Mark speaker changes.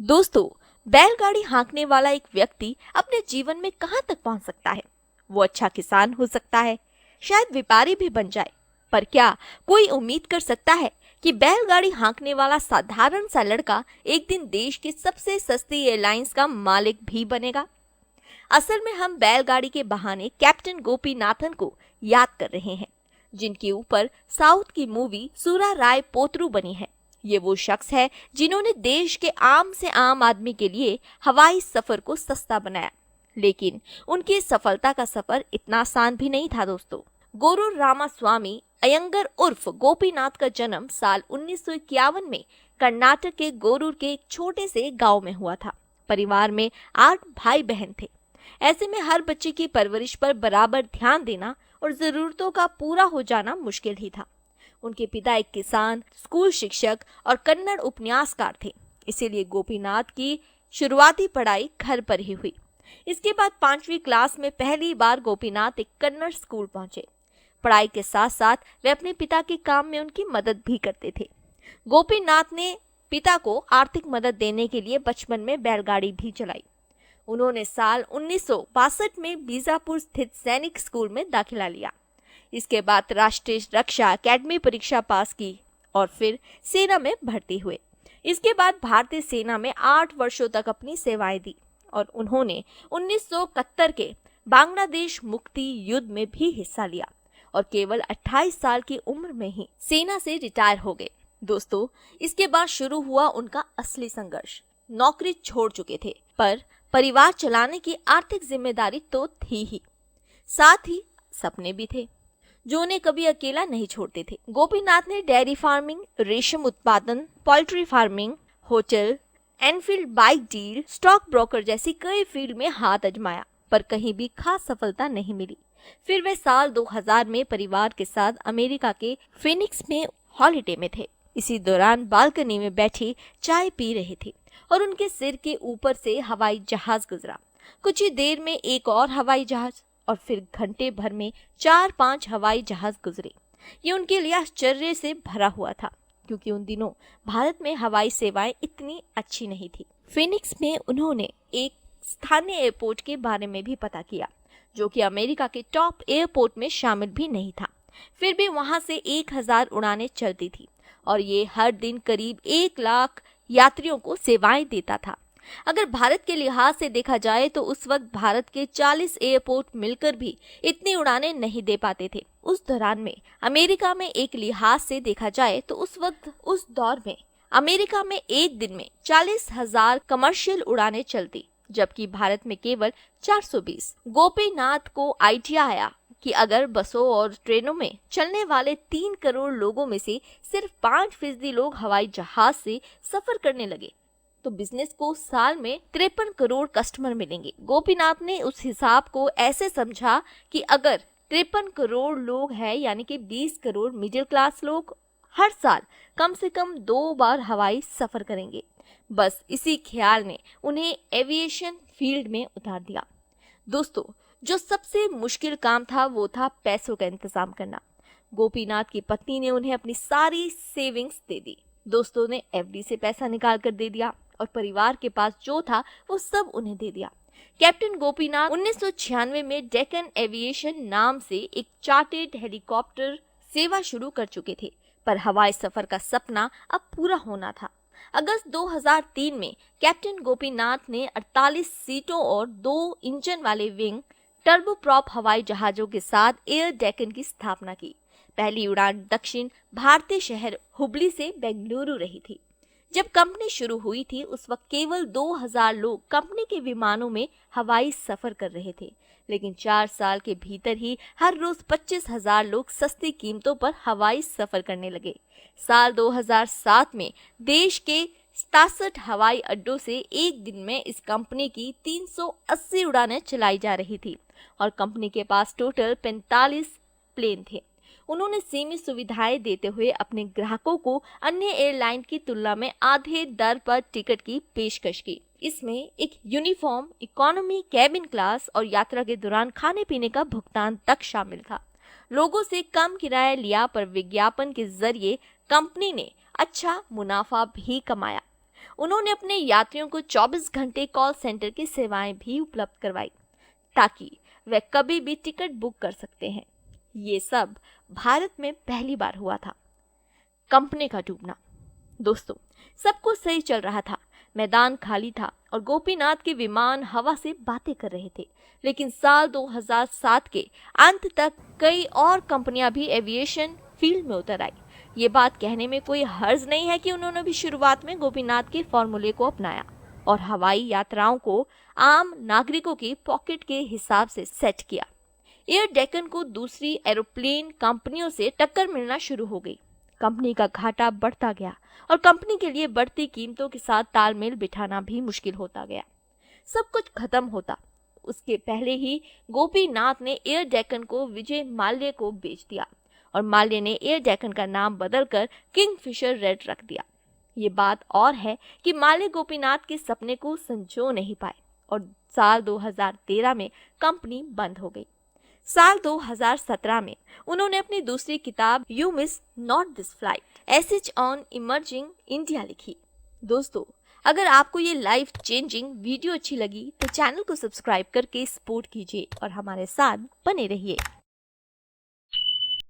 Speaker 1: दोस्तों, बैलगाड़ी हाँकने वाला एक व्यक्ति अपने जीवन में कहां तक पहुंच सकता है? वो अच्छा किसान हो सकता है, शायद व्यापारी भी बन जाए। पर क्या कोई उम्मीद कर सकता है कि बैलगाड़ी हाँकने वाला साधारण सा लड़का एक दिन देश की सबसे सस्ती एयरलाइंस का मालिक भी बनेगा? असल में हम बैलगाड़ी के बहाने कैप्टन गोपीनाथन को याद कर रहे हैं, जिनके ऊपर साउथ की मूवी सुरा राय पोतरू बनी है। ये वो शख्स है जिन्होंने देश के आम से आम आदमी के लिए हवाई सफर को सस्ता बनाया। लेकिन उनकी सफलता का सफर इतना आसान भी नहीं था दोस्तों। गोरूर रामास्वामी अयंगर उर्फ गोपीनाथ का जन्म साल 1951 में कर्नाटक के गोरूर के एक छोटे से गांव में हुआ था। परिवार में 8 भाई बहन थे। ऐसे में हर बच्चे की परवरिश पर बराबर ध्यान देना और जरूरतों का पूरा हो जाना मुश्किल ही था। उनके पिता एक किसान, स्कूल शिक्षक और कन्नड़ उपन्यासकार थे। इसीलिए गोपीनाथ की शुरुआती पढ़ाई घर पर ही हुई। इसके बाद 5वीं क्लास में पहली बार गोपीनाथ एक कन्नड़ स्कूल पहुंचे। पढ़ाई के साथ साथ वे अपने पिता के काम में उनकी मदद भी करते थे। गोपीनाथ ने पिता को आर्थिक मदद देने के लिए बचपन में बैलगाड़ी भी चलाई। उन्होंने साल 1962 में बीजापुर स्थित सैनिक स्कूल में दाखिला लिया। इसके बाद राष्ट्रीय रक्षा अकेडमी परीक्षा पास की और फिर सेना में भर्ती हुए। इसके बाद भारतीय सेना में 8 वर्षों तक अपनी सेवाएं दी और उन्होंने 1971 के बांग्लादेश मुक्ति युद्ध में भी हिस्सा लिया और केवल 28 साल की उम्र में ही सेना से रिटायर हो गए। दोस्तों, इसके बाद शुरू हुआ उनका असली संघर्ष। नौकरी छोड़ चुके थे, पर परिवार चलाने की आर्थिक जिम्मेदारी तो थी ही, साथ ही सपने भी थे जो उन्हें कभी अकेला नहीं छोड़ते थे। गोपीनाथ ने डेयरी फार्मिंग, रेशम उत्पादन, poultry farming, hotel, Enfield bike deal, stock broker जैसी कई फील्ड में हाथ आजमाया, पर कहीं भी खास सफलता नहीं मिली। फिर वे साल 2000 में परिवार के साथ अमेरिका के फिनिक्स में हॉलिडे में थे। इसी दौरान बालकनी में बैठी चाय पी रहे थे और उनके सिर के ऊपर से हवाई जहाज गुजरा। कुछ ही देर में एक और हवाई जहाज और फिर घंटे भर में 4-5 हवाई जहाज गुजरे। ये उनके लिए आश्चर्य से भरा हुआ था, क्योंकि उन दिनों भारत में हवाई सेवाएं इतनी अच्छी नहीं थी। फिनिक्स में उन्होंने एक स्थानीय एयरपोर्ट के बारे में भी पता किया, जो कि अमेरिका के टॉप एयरपोर्ट में शामिल भी नहीं था। फिर भी वहां से 1000 उड़ानें चलती थी और ये हर दिन करीब 1 लाख यात्रियों को सेवाएं देता था। अगर भारत के लिहाज से देखा जाए तो उस वक्त भारत के 40 एयरपोर्ट मिलकर भी इतनी उड़ानें नहीं दे पाते थे। उस दौरान में अमेरिका में एक लिहाज से देखा जाए तो उस दौर में अमेरिका में एक दिन में 40,000 कमर्शियल उड़ानें चलती, जबकि भारत में केवल 420। गोपीनाथ को आइडिया आया कि अगर बसों और ट्रेनों में चलने वाले 3 करोड़ लोगों में से सिर्फ 5% लोग हवाई जहाज से सफर करने लगे तो बिजनेस को साल में 53 करोड़ कस्टमर मिलेंगे। गोपीनाथ ने उस हिसाब को ऐसे समझा कि अगर 53 करोड़ लोग हैं, यानी कि 20 करोड़ मिडिल क्लास लोग हर साल कम से कम 2 बार हवाई सफर करेंगे। बस इसी ख्याल ने उन्हें एविएशन फील्ड में उतार दिया। दोस्तों, जो सबसे मुश्किल काम था वो था पैसों का इंतजाम करना। गोपीनाथ की पत्नी ने उन्हें अपनी सारी सेविंग्स दे दी। दोस्तों ने एफडी से पैसा निकाल कर दे दिया और परिवार के पास जो था वो सब उन्हें दे दिया। कैप्टन गोपीनाथ 1996 में डेक्कन एविएशन नाम से एक चार्टर्ड हेलीकॉप्टर सेवा शुरू कर चुके थे, पर हवाई सफर का सपना अब पूरा होना था। अगस्त 2003 में कैप्टन गोपीनाथ ने 48 सीटों और 2 इंजन वाले विंग टर्बोप्रॉप हवाई जहाजों के साथ एयर डेक्कन की स्थापना की। पहली उड़ान दक्षिण भारतीय शहर हुबली से बेंगलुरु रही थी। जब कंपनी शुरू हुई थी उस वक्त केवल 2000 लोग कंपनी के विमानों में हवाई सफर कर रहे थे, लेकिन 4 साल के भीतर ही हर रोज 25,000 लोग सस्ती कीमतों पर हवाई सफर करने लगे। साल 2007 में देश के 67 हवाई अड्डों से एक दिन में इस कंपनी की 380 उड़ानें चलाई जा रही थी और कंपनी के पास टोटल 45 प्लेन थे। उन्होंने सीमित सुविधाएं देते हुए अपने ग्राहकों को अन्य एयरलाइन की तुलना में आधे दर पर टिकट की पेशकश की। इसमें एक यूनिफॉर्म, इकोनॉमी, कैबिन क्लास और यात्रा के दौरान खाने पीने का भुगतान तक शामिल था। लोगों से कम किराया लिया, पर विज्ञापन के जरिए कंपनी ने अच्छा मुनाफा भी कमाया। उन्होंने अपने यात्रियों को 24 घंटे कॉल सेंटर की सेवाएं भी उपलब्ध करवाई ताकि वे कभी भी टिकट बुक कर सकते हैं। ये सब भारत में पहली बार हुआ था। कंपनी का डूबना। दोस्तों, सब कुछ सही चल रहा था, मैदान खाली था और गोपीनाथ के विमान हवा से बातें कर रहे थे। लेकिन साल 2007 के अंत तक कई और कंपनियां भी एविएशन फील्ड में उतर आई। ये बात कहने में कोई हर्ज नहीं है कि उन्होंने भी शुरुआत में गोपीनाथ के फॉर्मूले को अपनाया और हवाई यात्राओं को आम नागरिकों की पॉकेट के हिसाब से सेट किया। एयर डेक्कन को दूसरी एरोप्लेन कंपनियों से टक्कर मिलना शुरू हो गई। कंपनी का घाटा बढ़ता गया और कंपनी के लिए बढ़ती कीमतों के साथ तालमेल बिठाना भी मुश्किल होता गया। सब कुछ खत्म होता उसके पहले ही गोपीनाथ ने एयर डेक्कन को विजय माल्या को बेच दिया और माल्या ने एयर डेक्कन का नाम बदलकर किंगफिशर रेड रख दिया। ये बात और है कि माल्या गोपीनाथ के सपने को संजो नहीं पाए और साल 2013 में कंपनी बंद हो गई। साल 2017 में उन्होंने अपनी दूसरी किताब you miss not this flight essays on emerging India लिखी। दोस्तों, अगर आपको ये लाइफ चेंजिंग वीडियो अच्छी लगी तो चैनल को सब्सक्राइब करके सपोर्ट कीजिए और हमारे साथ बने रहिए।